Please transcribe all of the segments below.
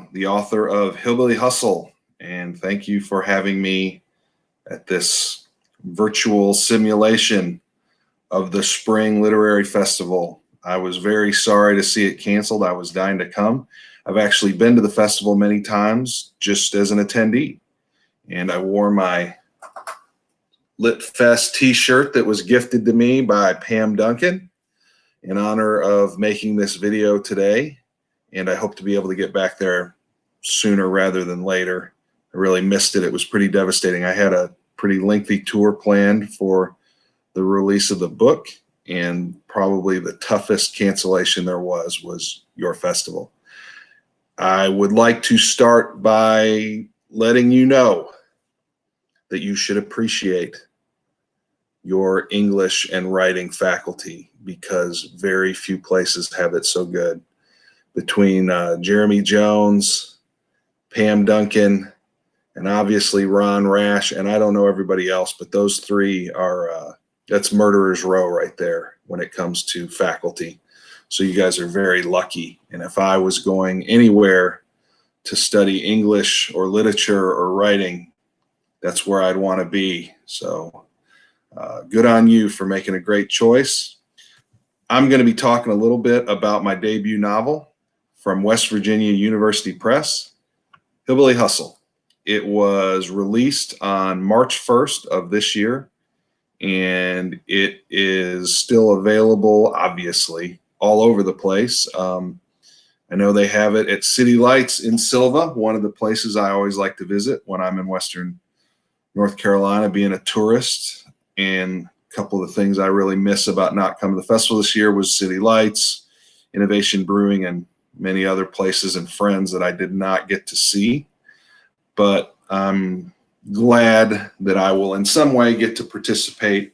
Browne, the author of Hillbilly Hustle, and thank you for having me at this virtual simulation of the Spring Literary Festival. I was very sorry to see it canceled. I was dying to come. I've actually been to the festival many times just as an attendee, and I wore my Lit Fest t-shirt that was gifted to me by Pam Duncan in honor of making this video today. And I hope to be able to get back there sooner rather than later. I really missed it. It was pretty devastating. I had a pretty lengthy tour planned for the release of the book, and probably the toughest cancellation there was your festival. I would like to start by letting you know that you should appreciate your English and writing faculty, because very few places have it so good. Between Jeremy Jones, Pam Duncan, and obviously Ron Rash, and I don't know everybody else, but those three are, that's murderer's row right there when it comes to faculty. So you guys are very lucky. And if I was going anywhere to study English or literature or writing, that's where I'd want to be. So good on you for making a great choice. I'm going to be talking a little bit about my debut novel from West Virginia University Press, Hillbilly Hustle. It was released on March 1st of this year, and it is still available, obviously, all over the place. I know they have it at City Lights in Silva, one of the places I always like to visit when I'm in Western North Carolina, being a tourist. And a couple of the things I really miss about not coming to the festival this year was City Lights, Innovation Brewing, and many other places and friends that I did not get to see. But I'm glad that I will in some way get to participate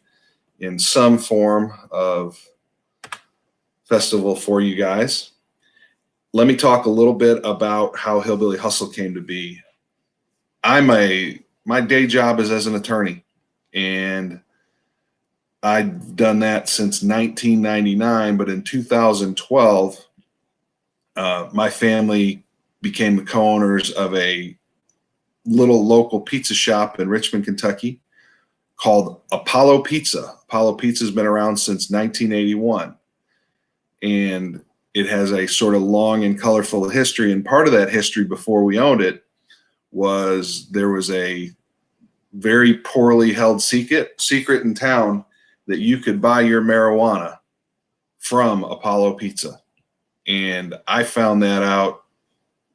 in some form of festival for you guys. Let me talk a little bit about how Hillbilly Hustle came to be. My day job is as an attorney, and I've done that since 1999, but in 2012, my family became the co-owners of a little local pizza shop in Richmond, Kentucky called Apollo Pizza. Apollo Pizza has been around since 1981, and it has a sort of long and colorful history. And part of that history before we owned it was there was a very poorly held secret in town that you could buy your marijuana from Apollo Pizza. And I found that out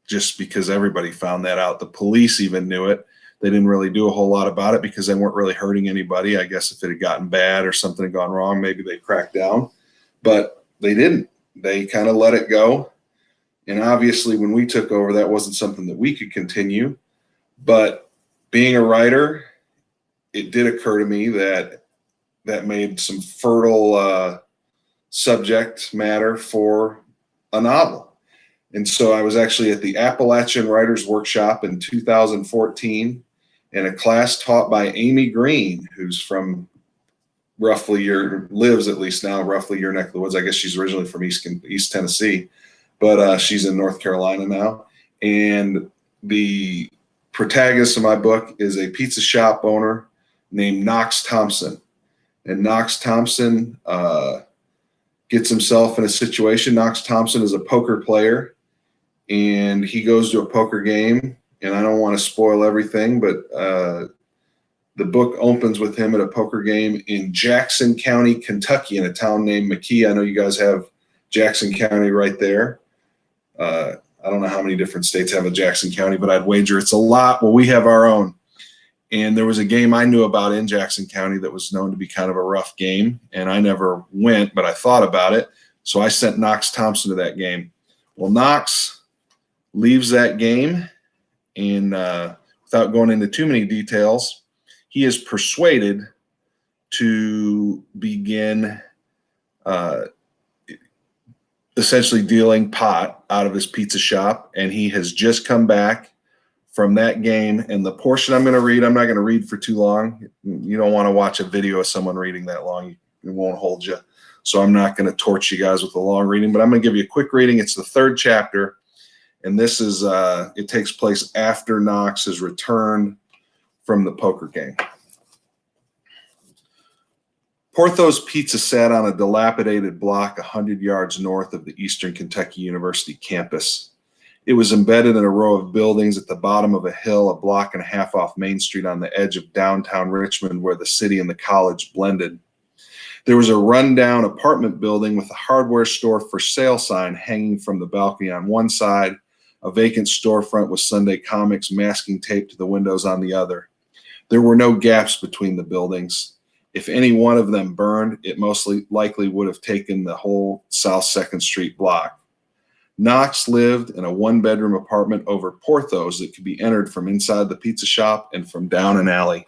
just because everybody found that out. The police even knew it. They didn't really do a whole lot about it because they weren't really hurting anybody. I guess if it had gotten bad or something had gone wrong, maybe they cracked down, but they didn't. They kind of let it go. And obviously when we took over, that wasn't something that we could continue. But being a writer, it did occur to me that that made some fertile subject matter for a novel. And so I was actually at the Appalachian Writers Workshop in 2014 in a class taught by Amy Green, who's from lives at least now roughly your neck of the woods. I guess she's originally from East Tennessee, but she's in North Carolina now. And the protagonist of my book is a pizza shop owner named Knox Thompson. And Knox Thompson gets himself in a situation. Knox Thompson is a poker player, and he goes to a poker game. And I don't want to spoil everything, but the book opens with him at a poker game in Jackson County, Kentucky, in a town named McKee. I know you guys have Jackson County right there. I don't know how many different states have a Jackson County, but I'd wager it's a lot. Well, we have our own. And there was a game I knew about in Jackson County that was known to be kind of a rough game. And I never went, but I thought about it. So I sent Knox Thompson to that game. Well, Knox leaves that game, and without going into too many details, he is persuaded to begin essentially dealing pot out of his pizza shop. And he has just come back from that game. And the portion I'm going to read, I'm not going to read for too long. You don't want to watch a video of someone reading that long. It won't hold you. So I'm not going to torch you guys with a long reading, but I'm going to give you a quick reading. It's the third chapter. And this is, it takes place after Knox has returned from the poker game. Porthos Pizza sat on a dilapidated block 100 yards north of the Eastern Kentucky University campus. It was embedded in a row of buildings at the bottom of a hill, a block and a half off Main Street on the edge of downtown Richmond, where the city and the college blended. There was a rundown apartment building with a hardware store for sale sign hanging from the balcony on one side, a vacant storefront with Sunday comics masking tape to the windows on the other. There were no gaps between the buildings. If any one of them burned, it most likely would have taken the whole South 2nd Street block. Knox lived in a one-bedroom apartment over Porthos that could be entered from inside the pizza shop and from down an alley.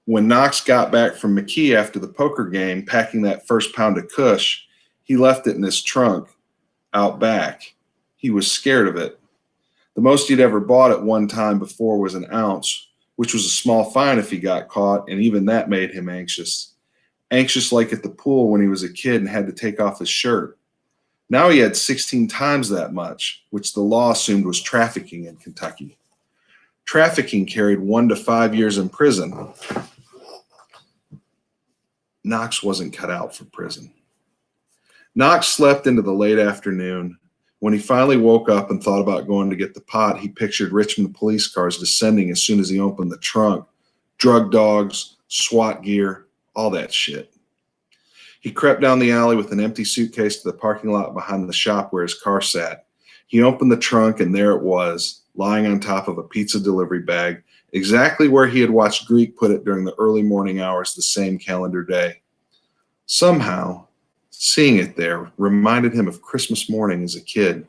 When Knox got back from McKee after the poker game, packing that first pound of kush, he left it in his trunk out back. He was scared of it. The most he'd ever bought at one time before was an ounce, which was a small fine if he got caught, and even that made him anxious. Anxious like at the pool when he was a kid and had to take off his shirt. Now he had 16 times that much, which the law assumed was trafficking in Kentucky. Trafficking carried 1 to 5 years in prison. Knox wasn't cut out for prison. Knox slept into the late afternoon. When he finally woke up and thought about going to get the pot, he pictured Richmond police cars descending as soon as he opened the trunk. Drug dogs, SWAT gear, all that shit. He crept down the alley with an empty suitcase to the parking lot behind the shop where his car sat. He opened the trunk, and there it was, lying on top of a pizza delivery bag, exactly where he had watched Greek put it during the early morning hours the same calendar day. Somehow, seeing it there reminded him of Christmas morning as a kid.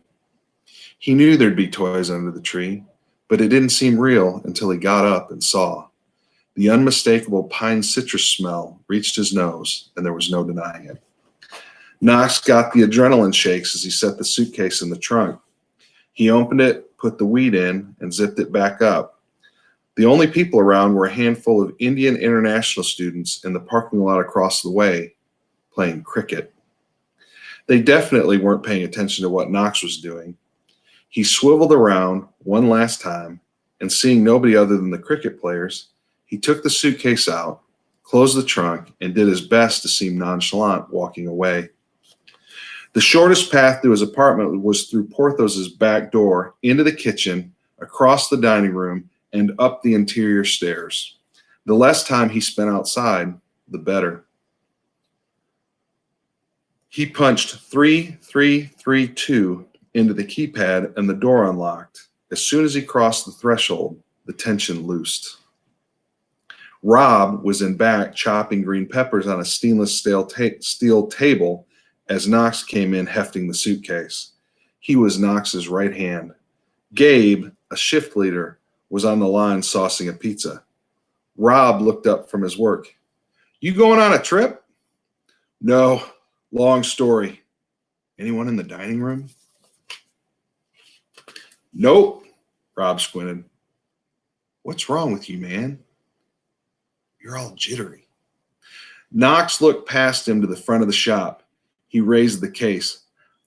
He knew there'd be toys under the tree, but it didn't seem real until he got up and saw. The unmistakable pine citrus smell reached his nose, and there was no denying it. Knox got the adrenaline shakes as he set the suitcase in the trunk. He opened it, put the weed in, and zipped it back up. The only people around were a handful of Indian international students in the parking lot across the way, playing cricket. They definitely weren't paying attention to what Knox was doing. He swiveled around one last time, and seeing nobody other than the cricket players, he took the suitcase out, closed the trunk, and did his best to seem nonchalant walking away. The shortest path to his apartment was through Porthos's back door, into the kitchen, across the dining room, and up the interior stairs. The less time he spent outside, the better. He punched 3332 into the keypad, and the door unlocked. As soon as he crossed the threshold, the tension loosed. Rob was in back chopping green peppers on a stainless steel table as Knox came in hefting the suitcase. He was Knox's right hand. Gabe, a shift leader, was on the line saucing a pizza. Rob looked up from his work. "You going on a trip?" "No, long story." "Anyone in the dining room?" "Nope." Rob squinted. "What's wrong with you, man? You're all jittery." Knox looked past him to the front of the shop. He raised the case.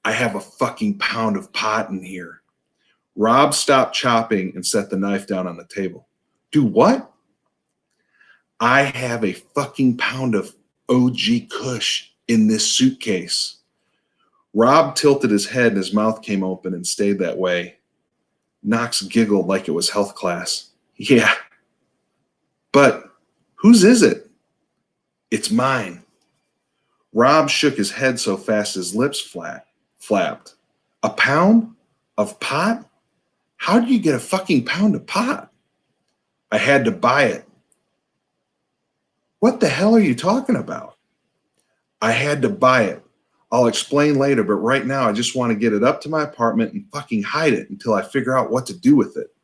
"I have a fucking pound of pot in here." Rob stopped chopping and set the knife down on the table. "Do what?" "I have a fucking pound of OG Kush in this suitcase." Rob tilted his head and his mouth came open and stayed that way. Knox giggled like it was health class. "Yeah. But whose is it?" "It's mine." Rob shook his head so fast his lips flapped. "A pound of pot? How did you get a fucking pound of pot?" "I had to buy it." "What the hell are you talking about?" "I had to buy it. I'll explain later, but right now I just want to get it up to my apartment and fucking hide it until I figure out what to do with it."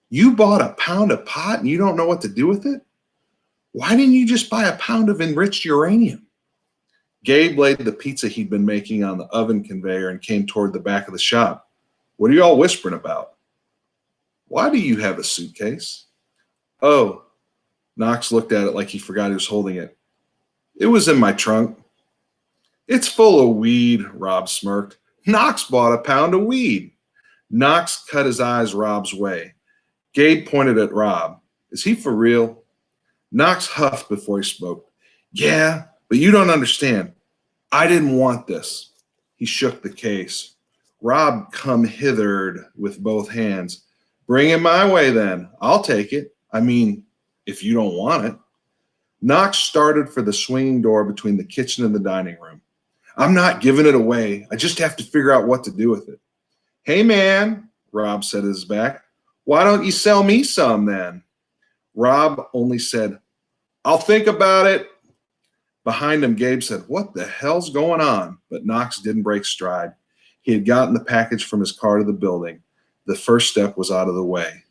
"You bought a pound of pot and you don't know what to do with it? Why didn't you just buy a pound of enriched uranium?" Gabe laid the pizza he'd been making on the oven conveyor and came toward the back of the shop. "What are you all whispering about?" "Why do you have a suitcase?" "Oh." Knox looked at it like he forgot he was holding it. "It was in my trunk." "It's full of weed," Rob smirked. Knox bought a pound of weed. Knox cut his eyes Rob's way. Gabe pointed at Rob. Is he for real? Knox huffed before he spoke. Yeah, but you don't understand. I didn't want this. He shook the case. Rob come hithered with both hands. Bring it my way then. I'll take it. I mean, if you don't want it. Knox started for the swinging door between the kitchen and the dining room. I'm not giving it away. I just have to figure out what to do with it. Hey, man, Rob said at his back. Why don't you sell me some then? Rob only said, I'll think about it. Behind him, Gabe said, what the hell's going on? But Knox didn't break stride. He had gotten the package from his car to the building. The first step was out of the way.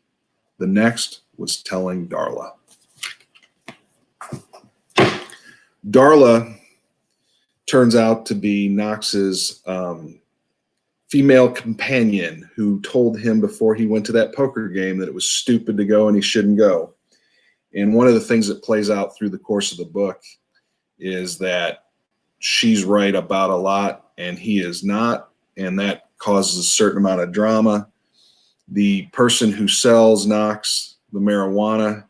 The next was telling Darla. Darla turns out to be Knox's female companion who told him before he went to that poker game that it was stupid to go and he shouldn't go. And one of the things that plays out through the course of the book is that she's right about a lot and he is not, and that causes a certain amount of drama. The person who sells Knox the marijuana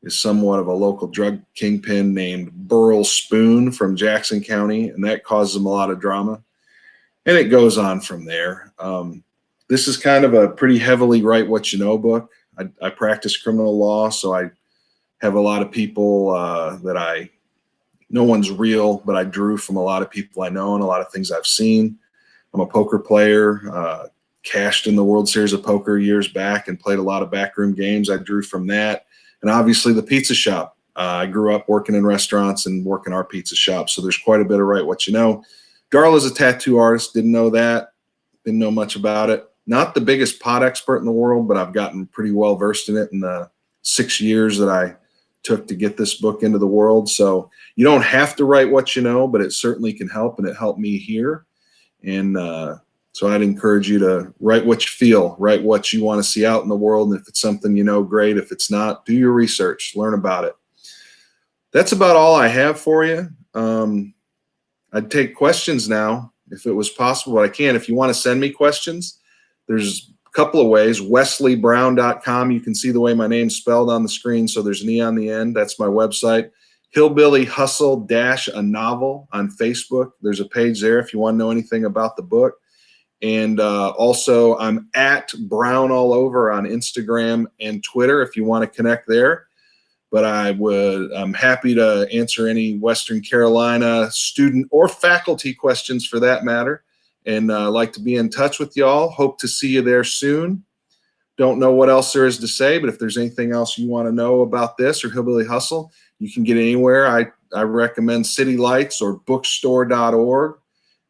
is somewhat of a local drug kingpin named Burl Spoon from Jackson County, and that causes him a lot of drama. And it goes on from there. This is kind of a pretty heavily write what you know book. I practice criminal law, so I have a lot of people that no one's real, but I drew from a lot of people I know and a lot of things I've seen. I'm a poker player, cashed in the World Series of Poker years back and played a lot of backroom games. I drew from that. And obviously the pizza shop. I grew up working in restaurants and working our pizza shop, so there's quite a bit of write what you know. Darla's a tattoo artist, didn't know that, didn't know much about it. Not the biggest pot expert in the world, but I've gotten pretty well versed in it in the 6 years that I took to get this book into the world. So you don't have to write what you know, but it certainly can help, and it helped me here. And so I'd encourage you to write what you feel, write what you want to see out in the world. And if it's something you know, great. If it's not, do your research, learn about it. That's about all I have for you. I'd take questions now if it was possible, but I can. If you want to send me questions, there's a couple of ways. WesleyBrowne.com. You can see the way my name's spelled on the screen, so there's an E on the end. That's my website. Hillbilly Hustle -a novel on Facebook. There's a page there if you want to know anything about the book. And also I'm at Browne all over on Instagram and Twitter if you want to connect there. But I'm happy to answer any Western Carolina student or faculty questions for that matter. And like to be in touch with y'all. Hope to see you there soon. Don't know what else there is to say, but if there's anything else you want to know about this or Hillbilly Hustle, you can get anywhere. I recommend City Lights or bookstore.org.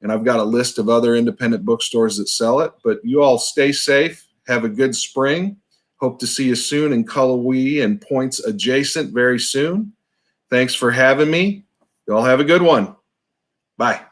And I've got a list of other independent bookstores that sell it. But you all stay safe. Have a good spring. Hope to see you soon in Cullowhee and points adjacent very soon. Thanks for having me. Y'all have a good one. Bye.